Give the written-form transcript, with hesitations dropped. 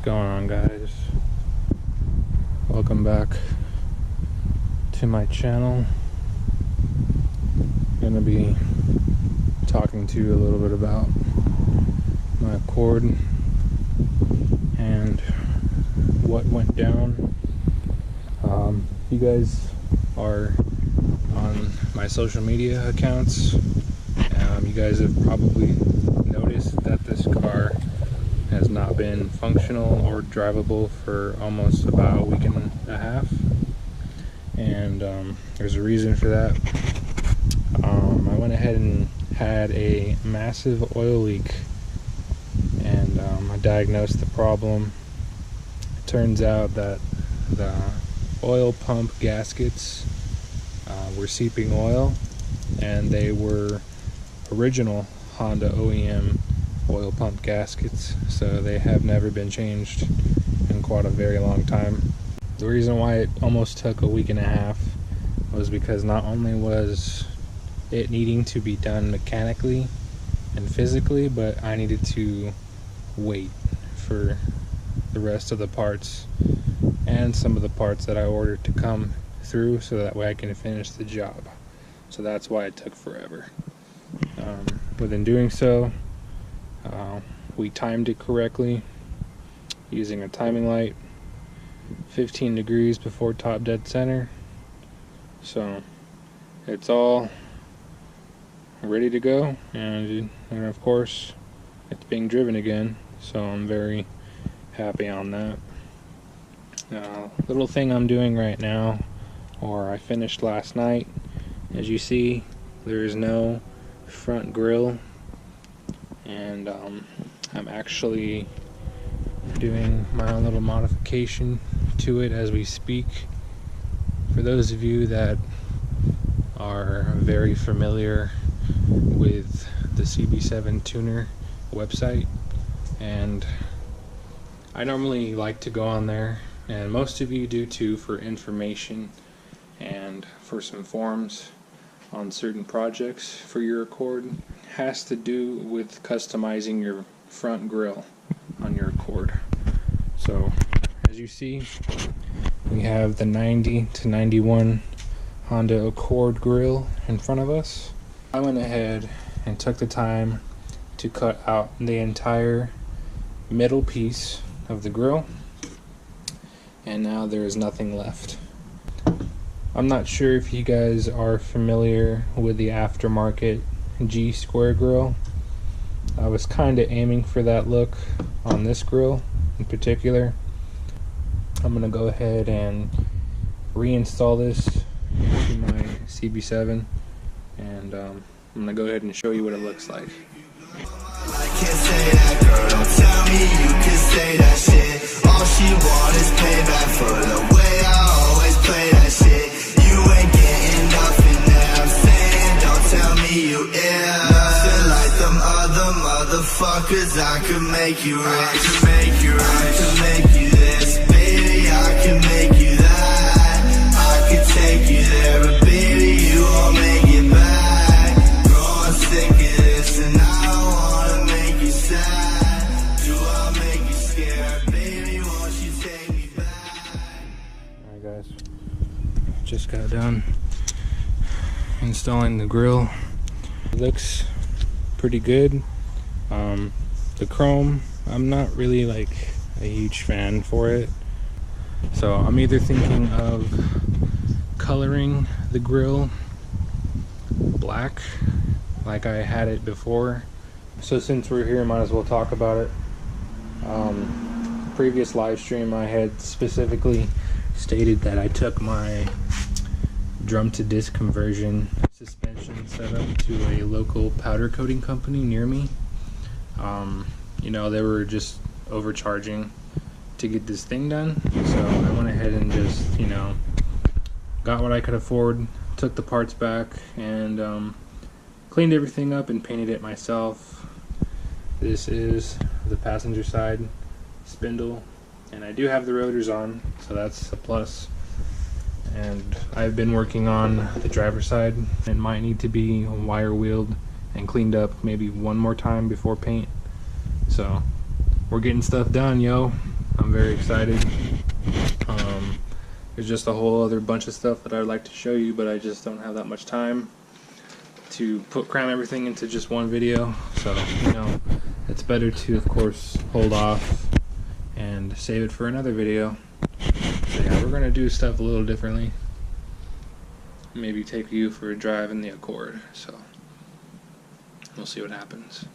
going on, guys? Welcome back to my channel. I'm gonna be talking to you a little bit about my Accord and what went down. You guys are on my social media accounts. You guys have probably noticed that this car has not been functional or drivable for almost about a week and a half, and there's a reason for that. I went ahead and had a massive oil leak, and I diagnosed the problem. It turns out that the oil pump gaskets were seeping oil, and they were original Honda OEM oil pump gaskets, so they have never been changed in quite a very long time. The reason why it almost took a week and a half was because not only was it needing to be done mechanically and physically, but I needed to wait for the rest of the parts and some of the parts that I ordered to come through, so that way I can finish the job. So that's why it took forever. Within doing so, we timed it correctly using a timing light 15 degrees before top dead center, so it's all ready to go, and of course it's being driven again, so I'm very happy on that. Little thing I'm doing right now, or I finished last night, as you see, there is no front grille, and I'm actually doing my own little modification to it as we speak. For those of you that are very familiar with the CB7 tuner website, and I normally like to go on there, and most of you do too, for information and for some forums on certain projects for your Accord. Has to do with customizing your front grille on your Accord. So as you see, we have the 90 to 91 Honda Accord grille in front of us. I went ahead and took the time to cut out the entire middle piece of the grille, and now there is nothing left. I'm not sure if you guys are familiar with the aftermarket G square grille. I was kind of aiming for that look on this grille in particular. I'm going to go ahead and reinstall this to my CB7, and I'm going to go ahead and show you what it looks like. I can't say that, girl, don't tell me you can say that shit. All she want is payback for the way I always play that shit. You ain't getting nothing that I'm saying, don't tell me you ill. Nothing like them other motherfuckers. I could make you rich, I could make you rich, I could make you this, baby, I could make you that. I could take you there, but baby, you won't make it back. Growing sick of this, and I don't wanna make you sad. Do I make you scared, baby, won't you take me back? Alright guys, just got done installing the grille. It looks pretty good. The chrome, I'm not really like a huge fan for it, so I'm either thinking of coloring the grille black like I had it before. So since we're here, might as well talk about it. Previous live stream, I had specifically stated that I took my drum to disc conversion suspension setup to a local powder coating company near me. You know, they were just overcharging to get this thing done, so I went ahead and just, you know, got what I could afford, took the parts back, and cleaned everything up and painted it myself. This is the passenger side spindle, and I do have the rotors on, so that's a plus. And I've been working on the driver's side. It might need to be wire wheeled and cleaned up maybe one more time before paint. So we're getting stuff done, yo. I'm very excited. There's just a whole other bunch of stuff that I'd like to show you, but I just don't have that much time to cram everything into just one video. So, you know, it's better to, of course, hold off and save it for another video. So yeah, we're gonna do stuff a little differently. Maybe take you for a drive in the Accord. So we'll see what happens.